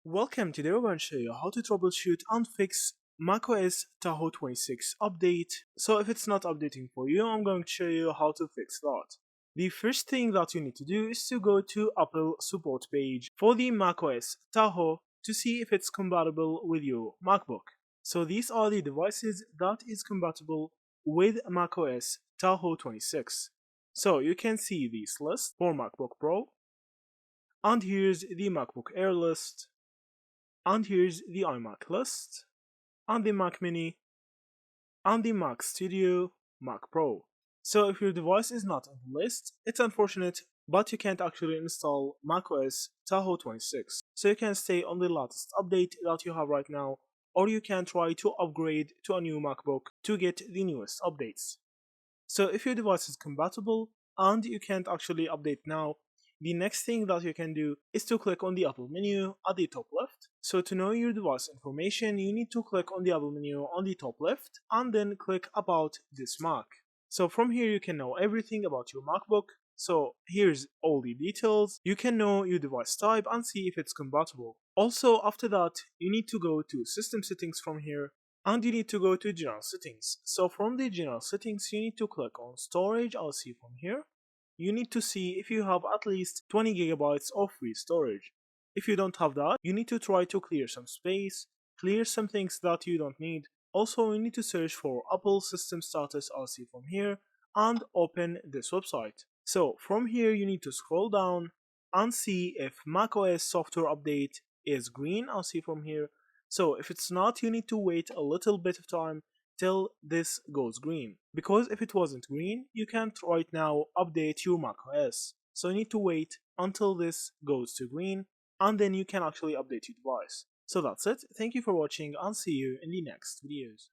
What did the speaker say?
Welcome, today we're going to show you how to troubleshoot and fix macOS Tahoe 26 update. So if it's not updating for you, I'm going to show you how to fix that. The first thing that you need to do is to go to Apple support page for the macOS Tahoe to see if it's compatible with your MacBook. So these are the devices that is compatible with macOS Tahoe 26. So you can see this list for MacBook Pro, and here's the MacBook Air list, and here's the iMac list, and the Mac Mini, and the Mac Studio, Mac Pro. So if your device is not on the list, it's unfortunate, but you can't actually install macOS Tahoe 26. So you can stay on the latest update that you have right now, or you can try to upgrade to a new MacBook to get the newest updates. So if your device is compatible and you can't actually update now, the next thing that you can do is to click on the Apple menu at the top left. So to know your device information, you need to click on the Apple menu on the top left and then click About this Mac. So from here you can know everything about your MacBook. So here's all the details. You can know your device type and see if it's compatible. Also, after that, you need to go to System Settings from here, and you need to go to General Settings. So from the General Settings, you need to click on Storage. I'll see from here. You need to see if you have at least 20 gigabytes of free storage. If you don't have that, you need to try to clear some space, clear some things that you don't need. Also, you need to search for Apple System Status. I'll see from here, and open this website. So from here, you need to scroll down and see if macOS software update is green. I'll see from here. So if it's not, you need to wait a little bit of time till this goes green. Because if it wasn't green, you can't right now update your macOS. So you need to wait until this goes to green, and then you can actually update your device. So that's it. Thank you for watching and see you in the next videos.